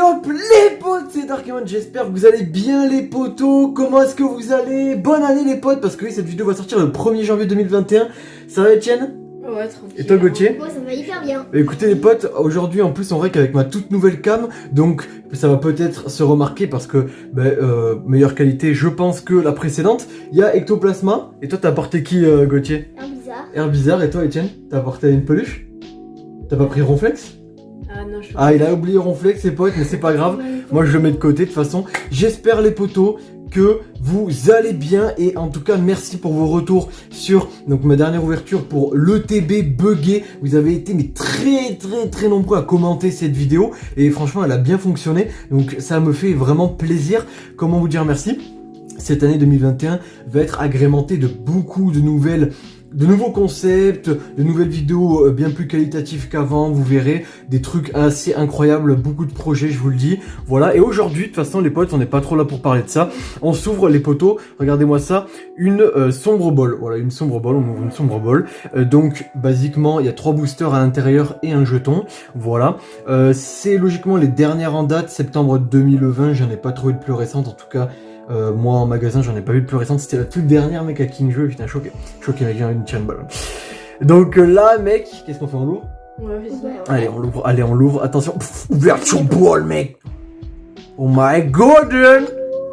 hop les potes, c'est Darkemon, j'espère que vous allez bien les potos. Comment est-ce que vous allez? Bonne année les potes, parce que oui, cette vidéo va sortir le 1er janvier 2021. Ça va Etienne? Ouais, tranquille. Et toi Gauthier? Ouais, ça va hyper bien. Écoutez les potes, aujourd'hui en plus on règle avec ma toute nouvelle cam, donc ça va peut-être se remarquer parce que meilleure qualité je pense que la précédente. Il y a Ectoplasma, et toi t'as apporté qui Gauthier? Un bizarre. Air bizarre, et toi Etienne? T'as apporté une peluche? T'as pas pris Ronflex? Ah non, je suis Ah il a oublié Ronflex ses potes, mais c'est pas grave, moi je le mets de côté de toute façon. J'espère les potos que vous allez bien, et en tout cas merci pour vos retours sur donc ma dernière ouverture pour l'ETB buggé. Vous avez été mais très nombreux à commenter cette vidéo et franchement elle a bien fonctionné, donc ça me fait vraiment plaisir. Comment vous dire merci? Cette année 2021 va être agrémentée de beaucoup de nouveaux concepts, de nouvelles vidéos bien plus qualitatives qu'avant. Vous verrez des trucs assez incroyables, beaucoup de projets, je vous le dis. Voilà, et aujourd'hui, de toute façon, les potes, on n'est pas trop là pour parler de ça. On s'ouvre les potos, regardez-moi ça, une sombre ball. Voilà, une sombre ball, on ouvre une sombre ball. Donc, basiquement, il y a 3 boosters à l'intérieur et un jeton. Voilà, c'est logiquement les dernières en date, septembre 2020. J'en ai pas trouvé de plus récente, en tout cas. Moi en magasin j'en ai pas vu de plus récente, c'était la toute dernière mec à King Jeu, putain choqué mec, j'ai envie de tirer une balle. Donc là mec, qu'est-ce qu'on fait, on l'ouvre? Ouais, vas-y. Allez on l'ouvre, attention, ouverture ball mec. Oh my god.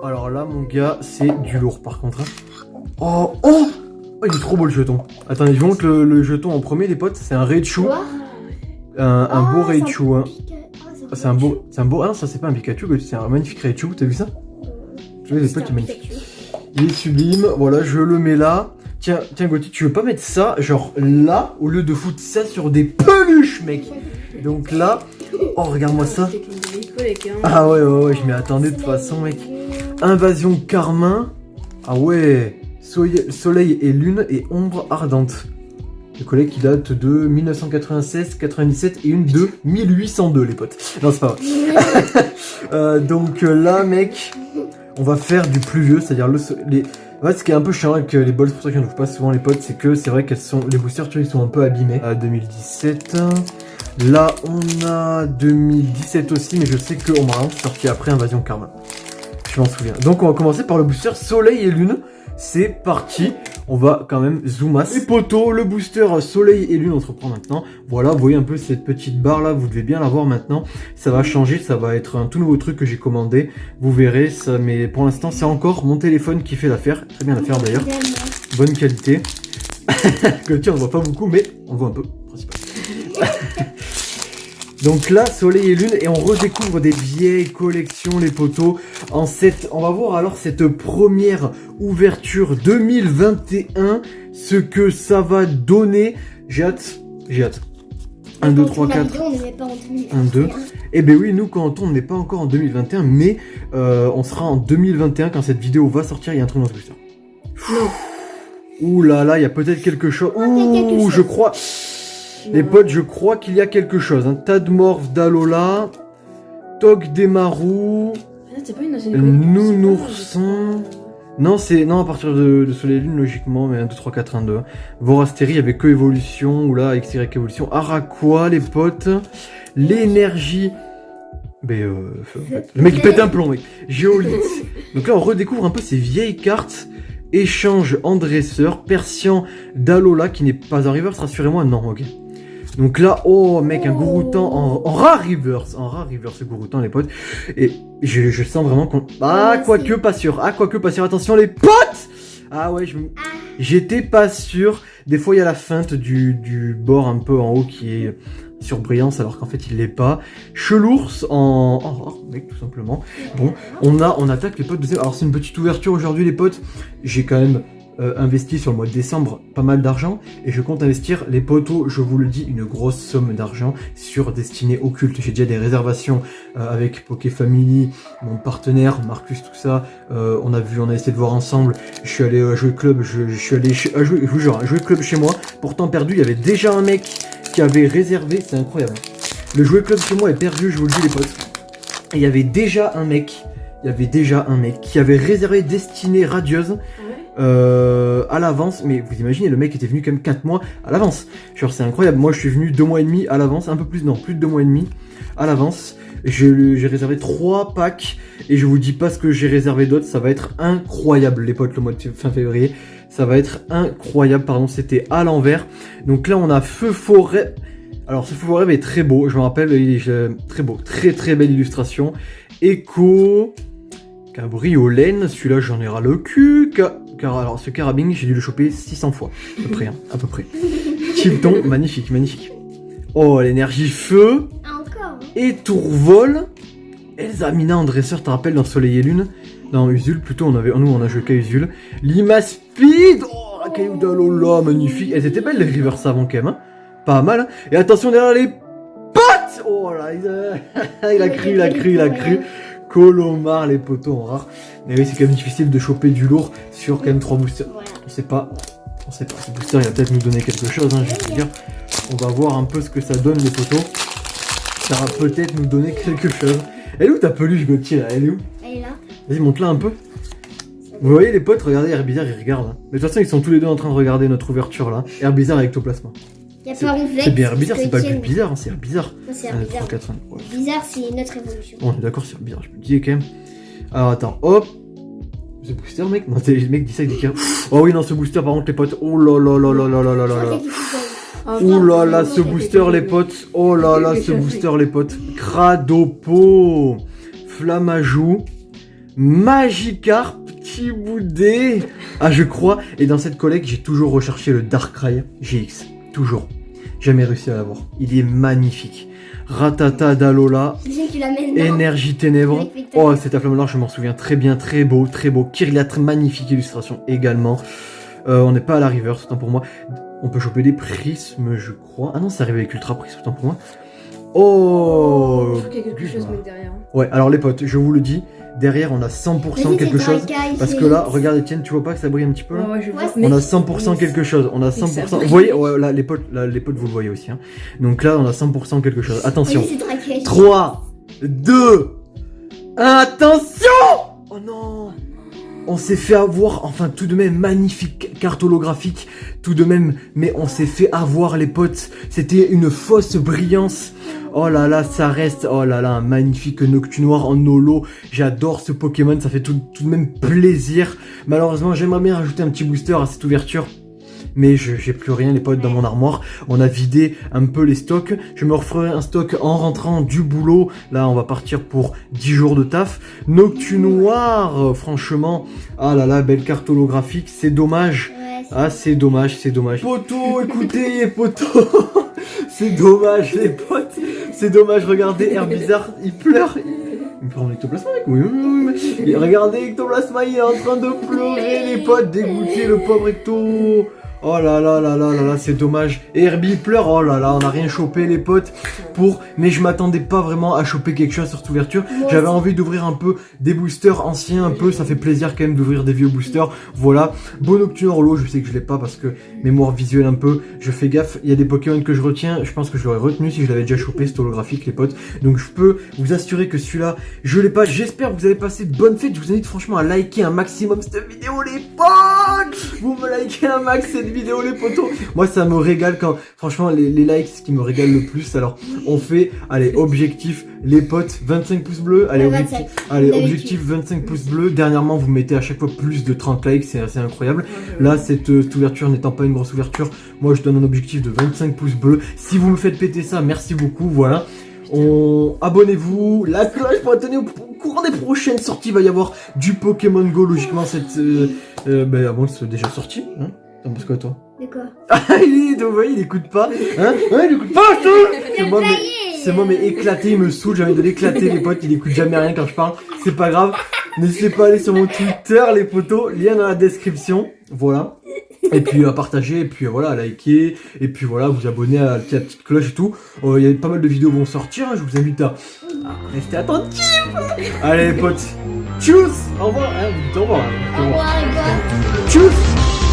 Alors là mon gars, c'est du lourd par contre. Oh il est trop beau le jeton. Attendez, je vous montre le jeton en premier les potes, c'est un Raichu. Un beau Raichu hein. C'est un beau, ah non ça c'est pas un Pikachu, c'est un magnifique Raichu, t'as vu ça? Les potes, il est magnifique. Il est sublime, voilà, je le mets là. Tiens Gauthier, tu veux pas mettre ça, genre là, au lieu de foutre ça sur des peluches, mec? Donc là, oh, regarde-moi ça. Ah ouais, je m'y attendais de toute façon, mec. Invasion Carmin. Ah ouais, soleil et lune et ombre ardente. Le collègue qui date de 1996, 97 et une de 1802, les potes. Non, c'est pas vrai. Donc là, mec... On va faire du plus vieux, c'est-à-dire en fait, ce qui est un peu chiant avec les balls, c'est pour ça qu'on n'ouvre pas souvent les potes, c'est que c'est vrai qu'elles sont, les boosters, tu vois, ils sont un peu abîmés. 2017, là on a 2017 aussi, mais je sais que Ombrand est sorti après Invasion Karma. Je m'en souviens. Donc on va commencer par le booster Soleil et Lune. C'est parti, on va quand même zoomas. Les potos, le booster Soleil et Lune, on se reprend maintenant. Voilà, vous voyez un peu cette petite barre là, vous devez bien la voir maintenant. Ça va changer, ça va être un tout nouveau truc que j'ai commandé. Vous verrez, ça, mais pour l'instant c'est encore mon téléphone qui fait l'affaire. Très bien l'affaire d'ailleurs. Bonne qualité. Que tiens, on voit pas beaucoup, mais on voit un peu, principalement. Donc là, Soleil et Lune, et on redécouvre des vieilles collections, les potos. On va voir alors cette première ouverture 2021, ce que ça va donner. J'ai hâte. 1, 2, 3, 4. 1, 2. Eh ben oui, nous quand on tourne, on n'est pas encore en 2021, mais on sera en 2021 quand cette vidéo va sortir. Il y a un truc dans ce booster. Ouh là là, il y a peut-être quelque chose. Ouh, je crois. Les potes, je crois qu'il y a quelque chose. Tadmorph d'Alola, Togdemaru, Nounourson. Non, c'est. Non, à partir de Soleil et Lune, logiquement, mais 1, 2, 3, 4, 1, 2. Vorastérie, il y avait que évolution, ou là, XY évolution. Araqua, les potes. L'énergie. Mais en fait. Le mec il pète un plomb, mec. Géolith. Donc là, on redécouvre un peu ces vieilles cartes. Échange en dresseur. Persian d'Alola, qui n'est pas un reverse, rassurez-moi, non, ok. Donc là, oh mec, un Gouroutan en rare reverse. En rare reverse, Gouroutan, les potes. Et je sens vraiment qu'on... Ah, quoique pas sûr. Attention, les potes. Ah ouais, j'étais pas sûr. Des fois, il y a la feinte du bord un peu en haut qui est sur brillance, alors qu'en fait, il l'est pas. Chelours en rare, mec, tout simplement. Bon, on attaque les potes. Alors, c'est une petite ouverture aujourd'hui, les potes. J'ai quand même... investi sur le mois de décembre pas mal d'argent, et je compte investir, les potos, je vous le dis, une grosse somme d'argent sur Destinée Occulte. J'ai déjà des réservations avec Poké Family, mon partenaire Marcus, tout ça. On a essayé de voir ensemble. Je suis allé jouer club, je suis allé je vous jure, jouer club chez moi. Pourtant perdu, il y avait déjà un mec qui avait réservé, c'est incroyable. Le jouer club chez moi est perdu, je vous le dis les potes. Et il y avait déjà un mec qui avait réservé Destinée Radieuse. à l'avance. Mais vous imaginez, le mec était venu quand même 4 mois à l'avance. Genre c'est incroyable, moi je suis venu 2 mois et demi à l'avance, un peu plus, non, plus de 2 mois et demi à l'avance. J'ai réservé 3 packs et je vous dis pas ce que j'ai réservé d'autres, ça va être incroyable les potes le mois de fin février. Ça va être incroyable, pardon, c'était à l'envers. Donc là on a Feu Forêt. Alors ce Feu Forêt est très beau, je me rappelle, il est très beau, très belle illustration. Echo, cabriolène, celui-là j'en ai ras le cul. Car alors ce carabine j'ai dû le choper 600 fois, à peu près, hein, à peu près. Tilton, magnifique, magnifique. Oh l'énergie feu. Et Tourvol, Elsa Mina en dresseur, t'as rappelles dans Soleil et Lune, dans Usul plutôt, nous on a joué qu'à Usul. Lima Speed, oh la caillou d'Alola, magnifique. Elles étaient belles les Rivers avant quand même, hein. Pas mal. Et attention derrière les potes. Oh là, il a cru. Colomar les poteaux en rare. Mais oui c'est quand même difficile de choper du lourd sur quand même 3 boosters. On sait pas. Ce booster il va peut-être nous donner quelque chose, hein, je vais vous dire. On va voir un peu ce que ça donne les poteaux. Ça va peut-être nous donner quelque chose. Elle est où ta peluche Gauthier là? Elle est où? Elle est là. Vas-y monte-la un peu. Vous voyez les potes, regardez Herbizarre, ils regardent. Mais de toute façon ils sont tous les deux en train de regarder notre ouverture là. Herbizarre avec Ectoplasma. C'est bien Herbizarre, c'est pas le but bizarre, hein, c'est Herbizarre. C'est Herbizarre. Ouais. Bizarre, c'est notre évolution. Bon, on est d'accord, c'est Herbizarre, je me disais quand même. Alors attends, hop. Ce booster mec? Non, le mec dit ça, il dit qu'il y a... Oh oui, non, ce booster par contre les potes. Oh là là là là là là là là là. Oh là là, ce booster les potes. Oh là là, ce booster les potes. Cradopo, Flamajou, Magikarp, Petit Boudé. Ah je crois. Et dans cette collecte, j'ai toujours recherché le Darkrai GX. Toujours. Jamais réussi à l'avoir. Il est magnifique. Ratata d'Alola. Énergie Ténèbres. Oh cette flamme-là, je m'en souviens très bien. Très beau, très beau. Kirliat, très illustration également. On n'est pas à la river, autant pour moi. On peut choper des prismes, je crois. Ah non, ça arrive avec Ultra Prisme, autant pour moi. Oh, je crois qu'il y a quelque chose mais derrière. Ouais, alors les potes, je vous le dis, derrière on a 100% quelque chose. Parce que là, regarde Etienne, tu vois pas que ça brille un petit peu là? Ouais, je vois. On a 100% quelque chose. On a 100%. Vous voyez, ouais, là les potes vous le voyez aussi. Hein. Donc là, on a 100% quelque chose. Attention. 3, 2, 1, attention! Oh non! On s'est fait avoir, enfin tout de même magnifique carte holographique, tout de même, mais on s'est fait avoir les potes, c'était une fausse brillance. Oh là là, ça reste, oh là là, un magnifique Noctunoir en holo, j'adore ce Pokémon, ça fait tout de même plaisir. Malheureusement, j'aimerais bien rajouter un petit booster à cette ouverture. Mais j'ai plus rien les potes dans mon armoire. On a vidé un peu les stocks. Je me referai un stock en rentrant du boulot. Là on va partir pour 10 jours de taf. Noctunoir, franchement. Ah là là, belle carte holographique. C'est dommage. Ah c'est dommage. Poto, écoutez poto. C'est dommage les potes. C'est dommage, regardez Herbizarre, il pleure. Il pleure en Ectoplasma mec. Oui. Regardez Ectoplasma, il est en train de pleurer les potes. Dégoûté le pauvre Ecto. Oh là là là là là là, c'est dommage. Et Herbie pleure, oh là là, on a rien chopé les potes mais je m'attendais pas vraiment à choper quelque chose sur cette ouverture. J'avais envie d'ouvrir un peu des boosters anciens un peu, ça fait plaisir quand même d'ouvrir des vieux boosters. Voilà, Beau Noctunoir holo, je sais que je l'ai pas parce que mémoire visuelle un peu, je fais gaffe, il y a des Pokémon que je retiens, je pense que je l'aurais retenu si je l'avais déjà chopé, cet holographique les potes. Donc je peux vous assurer que celui-là, je l'ai pas. J'espère que vous avez passé de bonnes fêtes, je vous invite franchement à liker un maximum cette vidéo les potes. Vous me likez un max cette vidéo les potos. Moi ça me régale quand franchement les likes ce qui me régale le plus. Alors on fait allez objectif les potes 25 pouces bleus. Allez objectif 25 pouces bleus. Dernièrement vous mettez à chaque fois plus de 30 likes, c'est assez incroyable. Là cette ouverture n'étant pas une grosse ouverture, moi je donne un objectif de 25 pouces bleus. Si vous me faites péter ça, merci beaucoup. Voilà. Abonnez-vous, la cloche pour être tenu au courant des prochaines sorties. Il va y avoir du Pokémon Go logiquement cette avant c'est déjà sorti hein. T'en penses quoi toi? De quoi? Ah il écoute pas hein. Ouais il écoute pas c'est moi mais éclaté, il me saoule, j'ai envie de l'éclater les potes, il écoute jamais rien quand je parle. C'est pas grave, n'hésitez pas à aller sur mon Twitter les potos, lien dans la description. Voilà. Et puis à partager, et puis voilà, à liker, et puis voilà, vous abonner à la petite cloche et tout. Il y a pas mal de vidéos qui vont sortir, hein, je vous invite à rester attentifs. Allez les potes, tchuss. Au revoir, hein, vous dites au revoir. Au revoir les gars. Tchuss.